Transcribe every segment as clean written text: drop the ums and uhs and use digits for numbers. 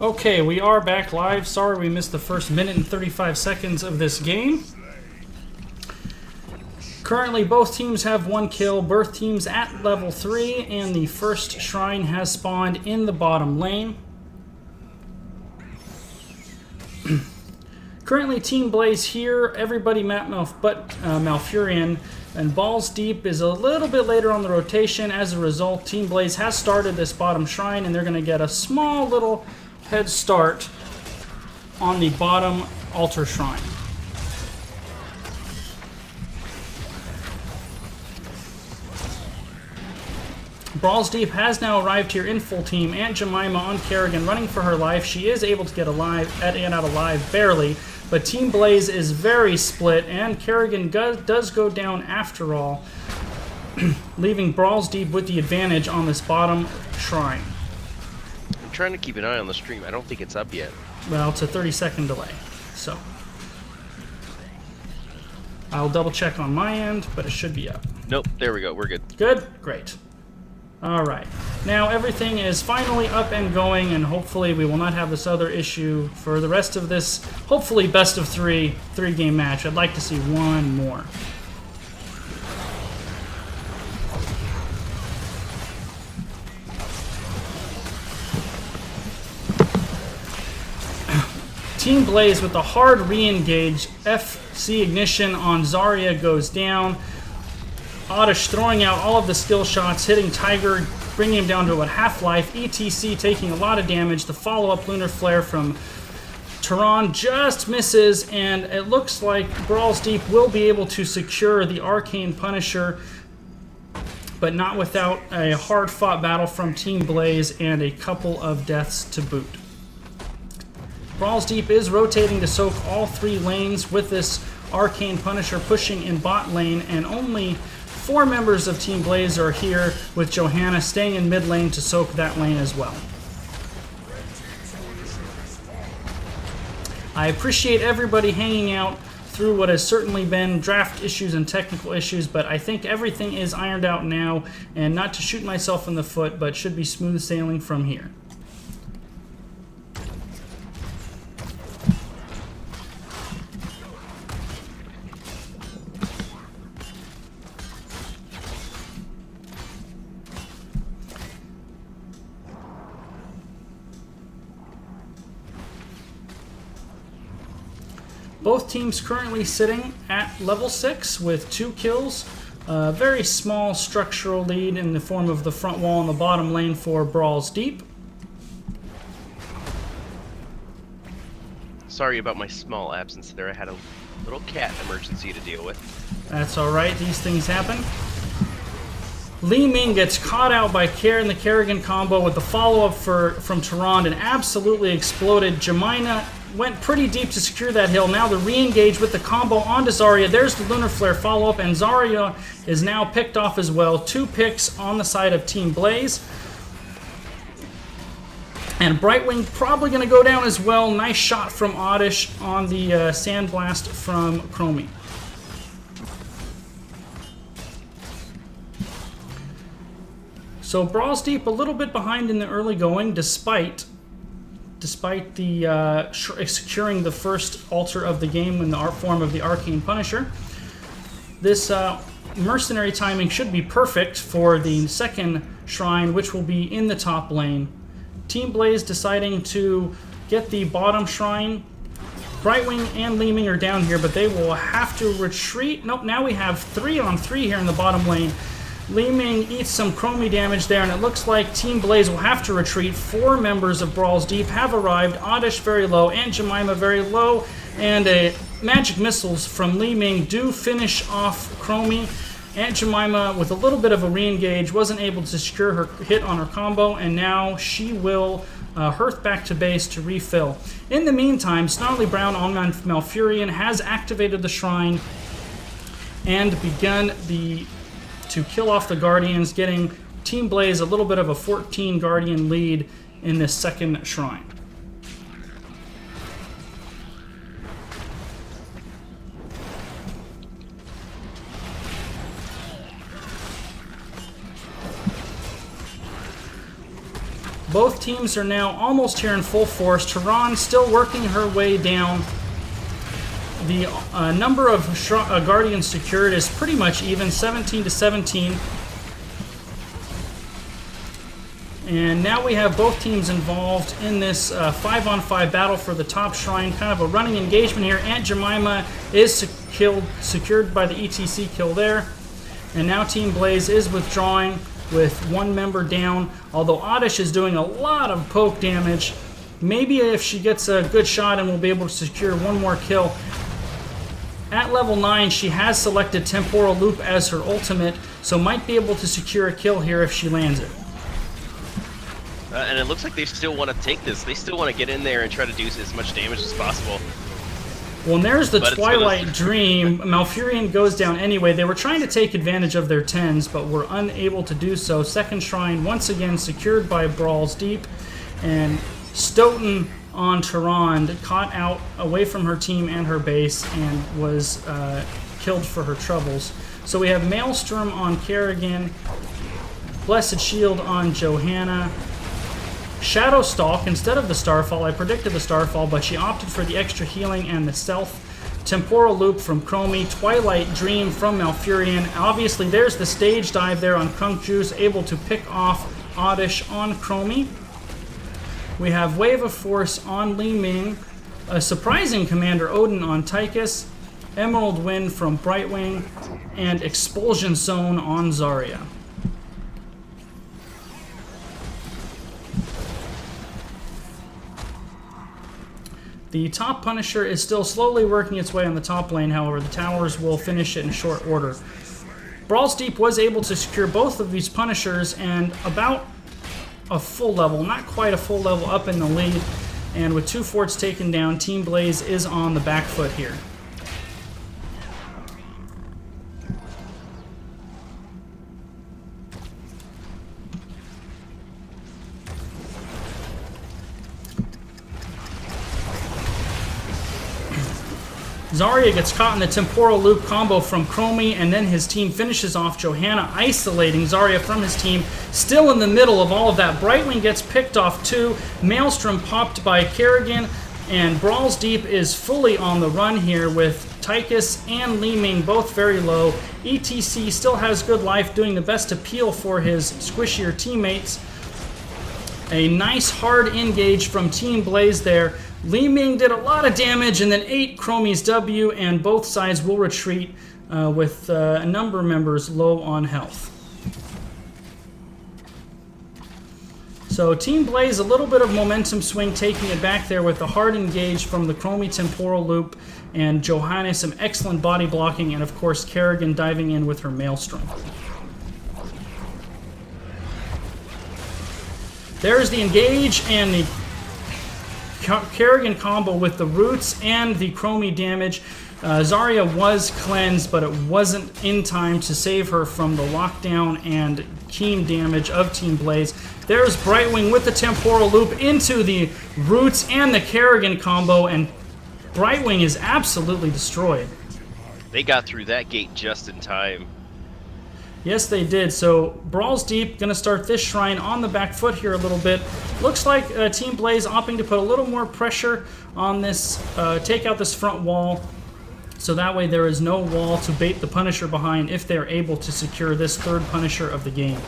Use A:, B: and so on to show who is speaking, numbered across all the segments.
A: Okay, we are back live. Sorry we missed the first minute and 35 seconds of this game. Currently, both teams have 1 kill. Both teams at level 3, and the first shrine has spawned in the bottom lane. Currently, Team Blaze here. Everybody but Malfurion. And Balls Deep is a little bit later on the rotation. As a result, Team Blaze has started this bottom shrine, and they're going to get a small little head start on the bottom altar shrine. Brawls Deep has now arrived here in full team. Aunt Jemima on Kerrigan running for her life. She is able to get out alive barely, but Team Blaze is very split, and Kerrigan does go down after all, leaving Brawls Deep with the advantage on this bottom shrine.
B: I'm trying to keep an eye on the stream. I don't think it's up yet.
A: Well, it's a 30-second delay, so I'll double check on my end, but it should be up.
B: Nope, there we go. We're good.
A: Good? Great. All right. Now everything is finally up and going, and hopefully we will not have this other issue for the rest of this, hopefully best of three-game match. I'd like to see one more. Team Blaze with the hard re-engage. FC Ignition on Zarya goes down. Oddish throwing out all of the skill shots, hitting Tiger, bringing him down to about half-life. ETC taking a lot of damage. The follow-up Lunar Flare from Tehran just misses, and it looks like Brawls Deep will be able to secure the Arcane Punisher, but not without a hard-fought battle from Team Blaze and a couple of deaths to boot. Brawls Deep is rotating to soak all 3 lanes with this Arcane Punisher pushing in bot lane, and only 4 members of Team Blaze are here, with Johanna staying in mid lane to soak that lane as well. I appreciate everybody hanging out through what has certainly been draft issues and technical issues, but I think everything is ironed out now, and not to shoot myself in the foot, but should be smooth sailing from here. Both teams currently sitting at level 6 with 2 kills. A very small structural lead in the form of the front wall and the bottom lane for Brawls Deep.
B: Sorry about my small absence there. I had a little cat emergency to deal with.
A: That's alright, these things happen. Li Ming gets caught out by Karen, the Kerrigan combo with the follow-up from Tehran, and absolutely exploded. Jemina went pretty deep to secure that hill. Now the re-engage with the combo onto Zarya. There's the Lunar Flare follow-up, and Zarya is now picked off as well. 2 picks on the side of Team Blaze. And Brightwing probably going to go down as well. Nice shot from Oddish on the Sandblast from Chromie. So Brawls Deep a little bit behind in the early going, despite the securing the first altar of the game in the art form of the Arcane Punisher. This mercenary timing should be perfect for the second shrine, which will be in the top lane. Team Blaze deciding to get the bottom shrine. Brightwing and Li Ming are down here, but they will have to retreat. Nope, now we have 3-on-3 here in the bottom lane. Li Ming eats some Chromie damage there, and it looks like Team Blaze will have to retreat. 4 members of Brawls Deep have arrived. Oddish very low, and Jemima very low, and magic missiles from Li Ming do finish off Chromie. Aunt Jemima, with a little bit of a re-engage, wasn't able to secure her hit on her combo, and now she will hearth back to base to refill. In the meantime, Snarly Brown on Malfurion has activated the shrine and begun to kill off the Guardians, getting Team Blaze a little bit of a 14 Guardian lead in this second shrine. Both teams are now almost here in full force. Tehran still working her way down. The number of Guardians secured is pretty much even, 17 to 17. And now we have both teams involved in this 5-on-5 battle for the top shrine. Kind of a running engagement here. Aunt Jemima is secured by the ETC kill there. And now Team Blaze is withdrawing with one member down. Although Oddish is doing a lot of poke damage. Maybe if she gets a good shot and we'll be able to secure one more kill. At level 9, she has selected Temporal Loop as her ultimate, so might be able to secure a kill here if she lands it.
B: And it looks like they still want to take this. They still want to get in there and try to do as much damage as possible.
A: Well, and there's the Twilight Dream. Malfurion goes down anyway. They were trying to take advantage of their 10s, but were unable to do so. Second Shrine, once again, secured by Brawls Deep. And Stoughton on Tehran, caught out away from her team and her base, and was killed for her troubles. So we have Maelstrom on Kerrigan, Blessed Shield on Johanna, Shadow Stalk instead of the Starfall. I predicted the Starfall, but she opted for the extra healing and the stealth. Temporal Loop from Chromie, Twilight Dream from Malfurion. Obviously, there's the stage dive there on Kunk Juice, able to pick off Oddish on Chromie. We have Wave of Force on Li Ming, a surprising Commander Odin on Tychus, Emerald Wind from Brightwing, and Expulsion Zone on Zarya. The top Punisher is still slowly working its way on the top lane, however, the towers will finish it in short order. Brawls Deep was able to secure both of these Punishers and about a full level, not quite a full level, up in the lead. And with 2 forts taken down, Team Blaze is on the back foot here. Zarya gets caught in the Temporal Loop combo from Chromie, and then his team finishes off Johanna, isolating Zarya from his team. Still in the middle of all of that, Brightwing gets picked off too. Maelstrom popped by Kerrigan, and Brawls Deep is fully on the run here with Tychus and Li Ming both very low. ETC still has good life, doing the best to peel for his squishier teammates. A nice hard engage from Team Blaze there. Li Ming did a lot of damage and then ate Chromie's W, and both sides will retreat with a number of members low on health. So Team Blaze, a little bit of momentum swing, taking it back there with a hard engage from the Chromie Temporal Loop, and Johanna some excellent body blocking, and of course Kerrigan diving in with her Maelstrom. There's the engage and the Kerrigan combo with the roots and the Chromie damage. Zarya was cleansed, but it wasn't in time to save her from the lockdown and keen damage of Team Blaze. There's Brightwing with the Temporal Loop into the roots and the Kerrigan combo, and Brightwing is absolutely destroyed.
B: They got through that gate just in time.
A: Yes, they did. So Brawls Deep going to start this shrine on the back foot here a little bit. Looks like Team Blaze opting to put a little more pressure on this, take out this front wall, so that way there is no wall to bait the Punisher behind if they're able to secure this third Punisher of the game.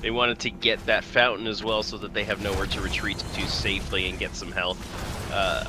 B: They wanted to get that fountain as well so that they have nowhere to retreat to safely and get some health. I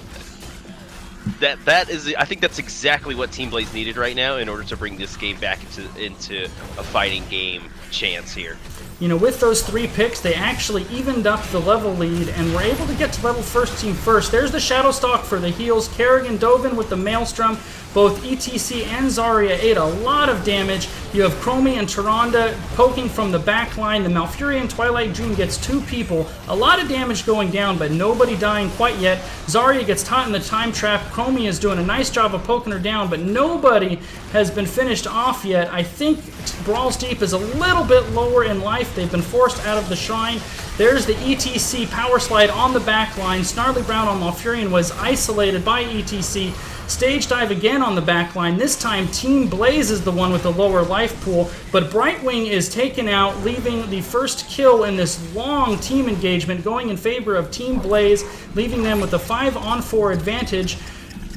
B: think that's exactly what Team Blaze needed right now in order to bring this game back into a fighting game chance here.
A: You know, with those 3 picks, they actually evened up the level lead and were able to get to level first team first. There's the Shadow Stalk for the heals. Kerrigan dove in with the Maelstrom. Both ETC and Zarya ate a lot of damage. You have Chromie and Tyrande poking from the back line. The Malfurion Twilight Dream gets 2 people. A lot of damage going down, but nobody dying quite yet. Zarya gets caught in the time trap. Chromie is doing a nice job of poking her down, but nobody has been finished off yet. I think Brawls Deep is a little bit lower in life. They've been forced out of the shrine. There's the ETC power slide on the back line. Snarly Brown on Malfurion was isolated by ETC. Stage dive again on the back line. This time Team Blaze is the one with the lower life pool, but Brightwing is taken out, leaving the first kill in this long team engagement going in favor of Team Blaze, leaving them with a 5-on-4 advantage.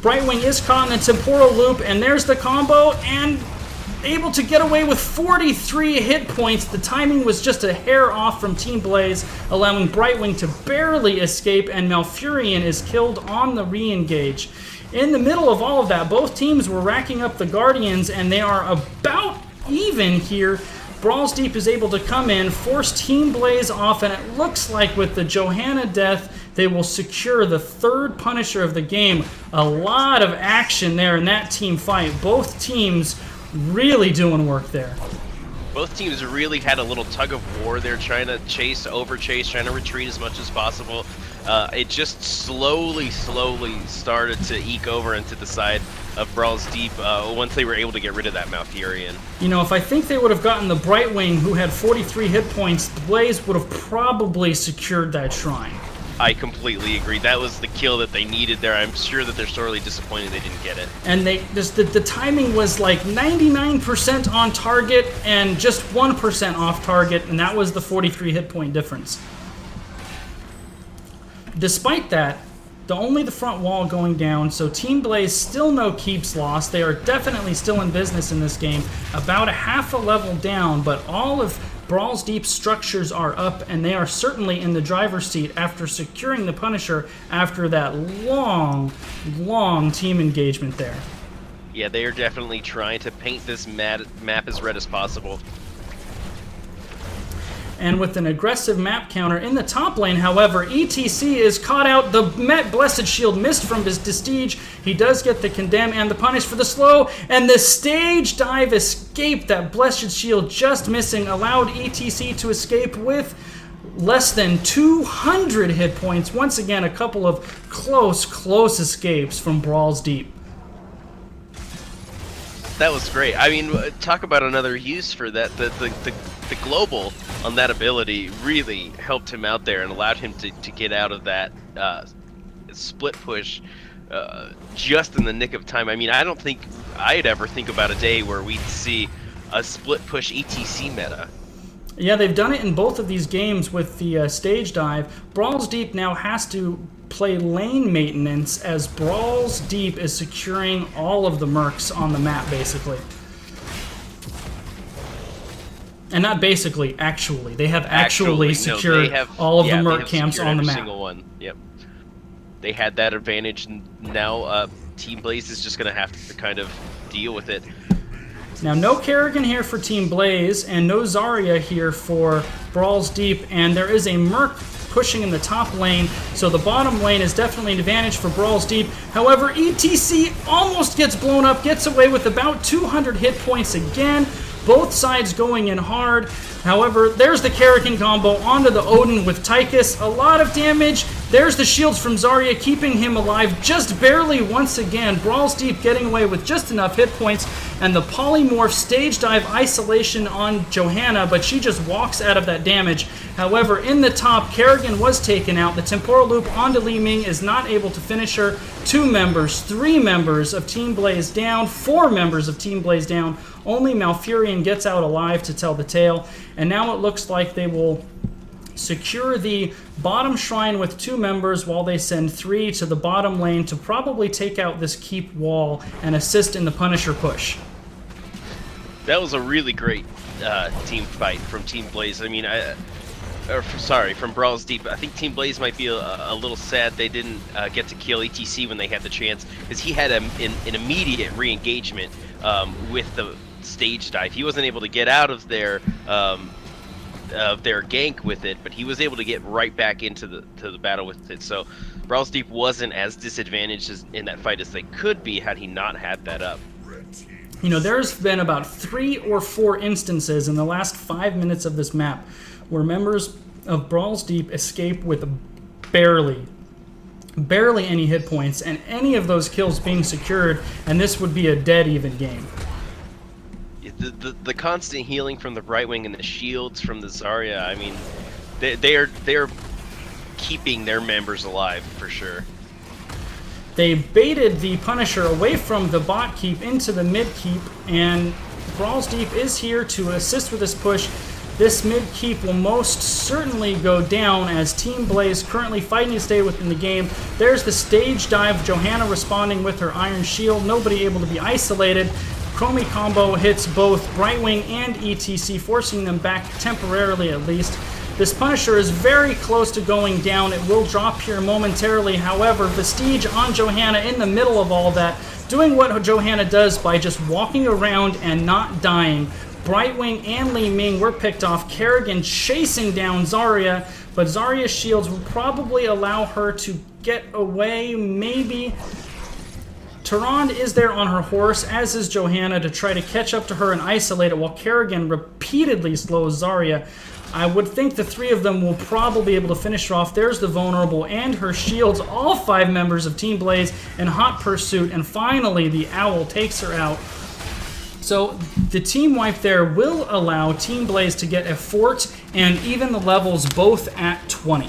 A: Brightwing is caught in the temporal loop, and there's the combo, and able to get away with 43 hit points. The timing was just a hair off from Team Blaze, allowing Brightwing to barely escape, and Malfurion is killed on the re-engage. In the middle of all of that, both teams were racking up the Guardians, and they are about even here. Brawls Deep is able to come in, force Team Blaze off, and it looks like with the Johanna death, they will secure the third Punisher of the game. A lot of action there in that team fight. Both teams really doing work there.
B: Both teams really had a little tug of war there, trying to chase, overchase, trying to retreat as much as possible. It just slowly started to eke over into the side of Brawls Deep once they were able to get rid of that Malfurion.
A: You know, if I think they would have gotten the Brightwing, who had 43 hit points, Blaze would have probably secured that shrine.
B: I completely agree. That was the kill that they needed there. I'm sure that they're sorely disappointed they didn't get it.
A: And the timing was like 99% on target and just 1% off target, and that was the 43 hit point difference. Despite that, only the front wall going down, so Team Blaze still no keeps lost. They are definitely still in business in this game, about a half a level down, but all of Brawls Deep structures are up, and they are certainly in the driver's seat after securing the Punisher after that long team engagement there.
B: Yeah, they are definitely trying to paint this map as red as possible.
A: And with an aggressive map counter in the top lane, however, ETC is caught out. The Blessed Shield missed from his Prestige. He does get the Condemn and the Punish for the slow, and the stage dive escape, that Blessed Shield just missing, allowed ETC to escape with less than 200 hit points. Once again, a couple of close escapes from Brawls Deep.
B: That was great. I mean, talk about another use for that. The global on that ability really helped him out there and allowed him to get out of that split push just in the nick of time. I mean, I don't think I'd ever think about a day where we'd see a split push ETC meta.
A: Yeah, they've done it in both of these games with the stage dive. Brawls Deep now has to play lane maintenance as Brawls Deep is securing all of the mercs on the map, basically. And not basically, actually. They have actually secured all of the merc camps on the map.
B: Single one. Yep. They had that advantage, and now Team Blaze is just going to have to kind of deal with it.
A: Now, no Kerrigan here for Team Blaze, and no Zarya here for Brawls Deep, and there is a merc pushing in the top lane, so the bottom lane is definitely an advantage for Brawls Deep. However, ETC almost gets blown up, gets away with about 200 hit points again. Both sides going in hard. However, there's the Kerrigan combo onto the Odin with Tychus. A lot of damage. There's the shields from Zarya keeping him alive just barely once again. Brawls Deep getting away with just enough hit points. And the polymorph stage dive isolation on Johanna, but she just walks out of that damage. However, in the top, Kerrigan was taken out. The temporal loop onto Li Ming is not able to finish her. 2 members, 3 members of Team Blaze down, 4 members of Team Blaze down. Only Malfurion gets out alive to tell the tale. And now it looks like they will secure the bottom shrine with 2 members while they send 3 to the bottom lane to probably take out this keep wall and assist in the Punisher push.
B: That was a really great team fight from Team Blaze. I mean, from Brawls Deep. I think Team Blaze might be a little sad they didn't get to kill ETC when they had the chance, because he had an immediate re-engagement with the stage dive. He wasn't able to get out of their gank with it, but he was able to get right back into the battle with it. So Brawls Deep wasn't as disadvantaged in that fight as they could be had he not had that up.
A: You know, there's been about 3 or 4 instances in the last 5 minutes of this map where members of Brawls Deep escape with barely any hit points, and any of those kills being secured, and this would be a dead even game.
B: the constant healing from the Brightwing and the shields from the Zarya. I mean, they're keeping their members alive for sure.
A: They baited the Punisher away from the bot keep into the mid keep, and Brawls Deep is here to assist with this push. This mid keep will most certainly go down as Team Blaze currently fighting to stay within the game. There's the stage dive, Johanna responding with her Iron Shield, nobody able to be isolated. Chromie combo hits both Brightwing and ETC, forcing them back temporarily at least. This Punisher is very close to going down. It will drop here momentarily. However, Vestige on Johanna in the middle of all that, doing what Johanna does by just walking around and not dying. Brightwing and Li Ming were picked off. Kerrigan chasing down Zarya, but Zarya's shields will probably allow her to get away, maybe. Tyrande is there on her horse, as is Johanna, to try to catch up to her and isolate it, while Kerrigan repeatedly slows Zarya. I would think the three of them will probably be able to finish her off. There's the Vulnerable and her shields, all 5 members of Team Blaze in hot pursuit, and finally the Owl takes her out. So the team wipe there will allow Team Blaze to get a fort and even the levels both at 20.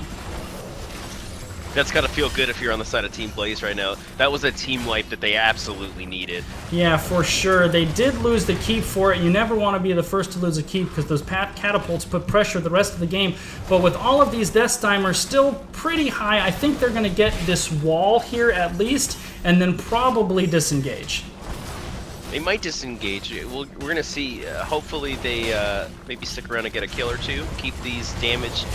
B: That's got to feel good if you're on the side of Team Blaze right now. That was a team wipe that they absolutely needed.
A: Yeah, for sure. They did lose the keep for it. You never want to be the first to lose a keep because those catapults put pressure the rest of the game. But with all of these death timers still pretty high, I think they're going to get this wall here at least and then probably disengage.
B: They might disengage. We're going to see. Hopefully they maybe stick around and get a kill or two. Keep these damage,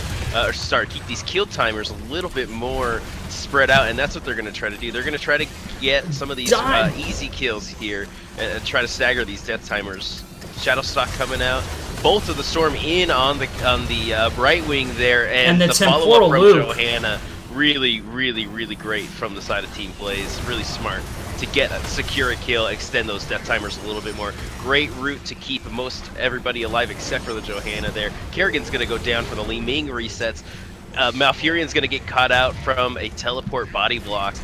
B: keep these kill timers a little bit more spread out, and that's what they're going to try to do. They're going to try to get some of these easy kills here and try to stagger these death timers. Shadowstalk coming out. Bolt of the Storm in on the Brightwing there, and the follow-up from Johanna. Really, really, really great from the side of Team Blaze. Really smart to secure a kill, extend those death timers a little bit more. Great route to keep most everybody alive except for the Johanna there. Kerrigan's going to go down for the Li Ming resets. Malfurion's going to get caught out from a teleport body block,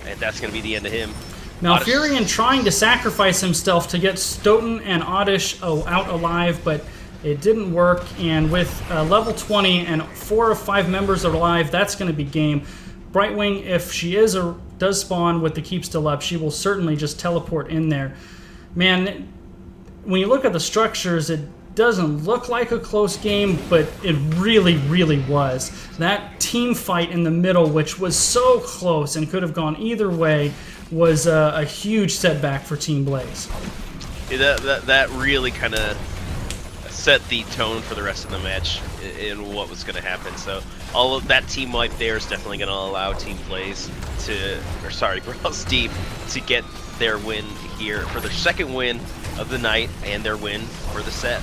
B: and that's going to be the end of him.
A: Malfurion trying to sacrifice himself to get Stoughton and Oddish out alive, but it didn't work, and with level 20 and 4 of 5 members are alive, that's going to be game. Brightwing, if she does spawn with the keep still up, she will certainly just teleport in there. Man, when you look at the structures, it doesn't look like a close game, but it really, really was. That team fight in the middle, which was so close and could have gone either way, was a huge setback for Team Blaze.
B: Yeah, that really kind of set the tone for the rest of the match in what was going to happen. So all of that team wipe there is definitely going to allow Team Blaze Brawls Deep to get their win here for their second win of the night and their win for the set.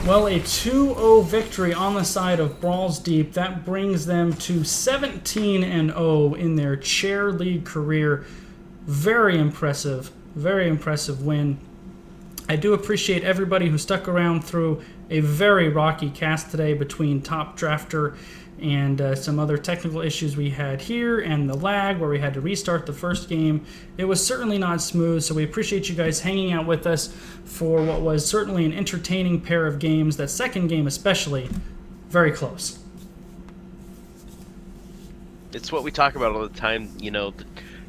A: Well, a 2-0 victory on the side of Brawls Deep. That brings them to 17-0 in their Chair League career. Very impressive win. I do appreciate everybody who stuck around through a very rocky cast today between Top Drafter and some other technical issues we had here and the lag where we had to restart the first game. It was certainly not smooth, so we appreciate you guys hanging out with us for what was certainly an entertaining pair of games. That second game especially, very close.
B: It's what we talk about all the time, you know,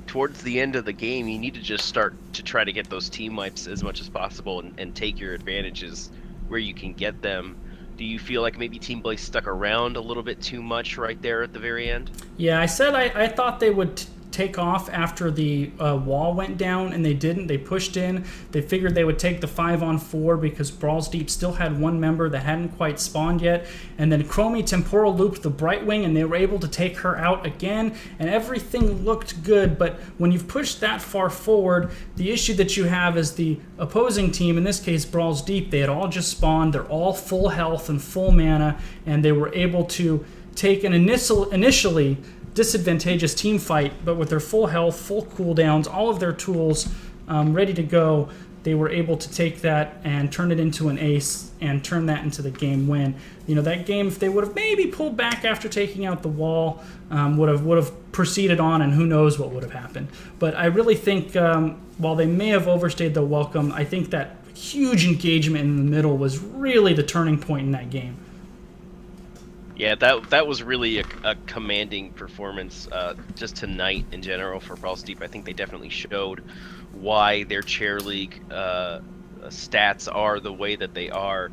B: towards the end of the game, you need to just start to try to get those team wipes as much as possible and take your advantages where you can get them. Do you feel like maybe Team Blaze stuck around a little bit too much right there at the very end?
A: Yeah, I said I thought they would take off after the wall went down, and they didn't. They pushed in. They figured they would take the 5-on-4 because Brawls Deep still had one member that hadn't quite spawned yet, and then Chromie temporal looped the Brightwing, and they were able to take her out again, and everything looked good. But when you've pushed that far forward, the issue that you have is the opposing team, in this case Brawls Deep, they had all just spawned. They're all full health and full mana, and they were able to take an initially disadvantageous team fight, but with their full health, full cooldowns, all of their tools ready to go, they were able to take that and turn it into an ace and turn that into the game win. You know, that game, if they would have maybe pulled back after taking out the wall, would have proceeded on, and who knows what would have happened. But I really think while they may have overstayed the welcome, I think that huge engagement in the middle was really the turning point in that game.
B: Yeah, that was really a commanding performance just tonight in general for Brawls Deep. I think they definitely showed why their chair league stats are the way that they are.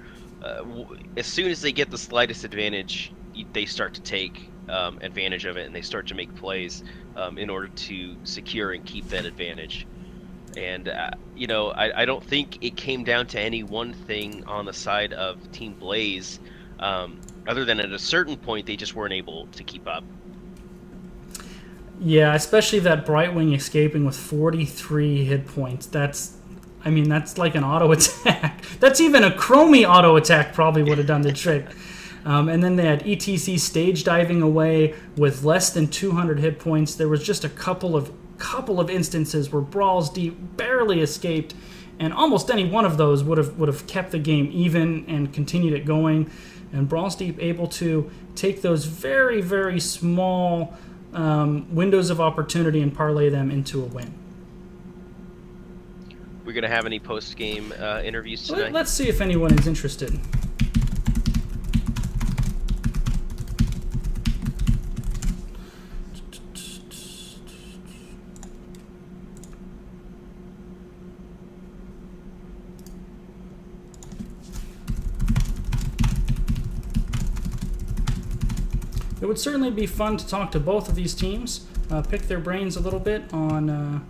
B: As soon as they get the slightest advantage, they start to take advantage of it, and they start to make plays in order to secure and keep that advantage. And you know, I don't think it came down to any one thing on the side of Team Blaze, other than at a certain point they just weren't able to keep up.
A: Yeah, especially that Brightwing escaping with 43 hit points. That's like an auto attack. That's even a Chromie auto attack probably would have done the trick. And then they had ETC stage diving away with less than 200 hit points. There was just a couple of instances where Brawls Deep barely escaped, and almost any one of those would have kept the game even and continued it going. And Brawls Deep able to take those very, very small windows of opportunity and parlay them into a win.
B: We're going to have any post-game interviews tonight?
A: Let's see if anyone is interested. It would certainly be fun to talk to both of these teams, pick their brains a little bit on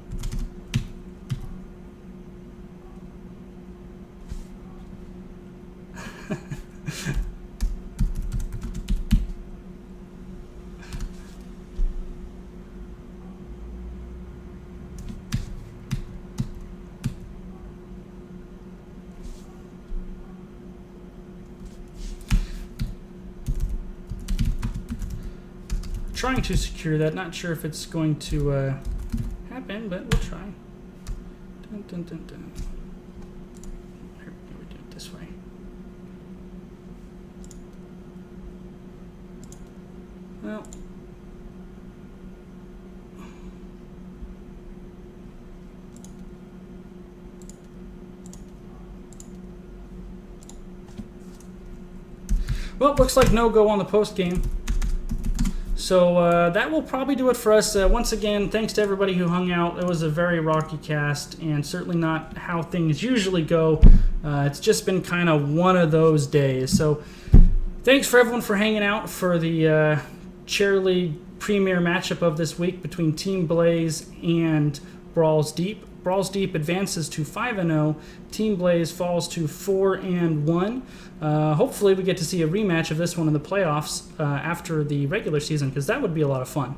A: trying to secure that. Not sure if it's going to happen, but we'll try. Dun, dun, dun, dun. Here we do it this way. Well, looks like no go on the post game. So that will probably do it for us. Once again, thanks to everybody who hung out. It was a very rocky cast, and certainly not how things usually go. It's just been kind of one of those days. So thanks for everyone for hanging out for the Chair League premier matchup of this week between Team Blaze and Brawls Deep. Brawls Deep advances to 5-0. Team Blaze falls to 4-1. Hopefully we get to see a rematch of this one in the playoffs after the regular season, because that would be a lot of fun.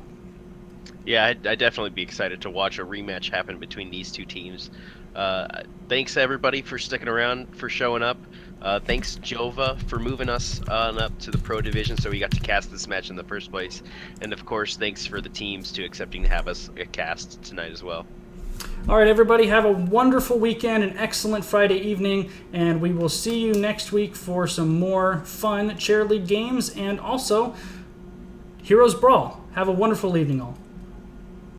B: Yeah, I'd definitely be excited to watch a rematch happen between these two teams. Thanks everybody for sticking around, for showing up. Thanks Jova for moving us on up to the Pro Division so we got to cast this match in the first place. And of course, thanks for the teams to accepting to have us cast tonight as well.
A: All right, everybody, have a wonderful weekend, an excellent Friday evening, and we will see you next week for some more fun Chair League games and also Heroes Brawl. Have a wonderful evening, all.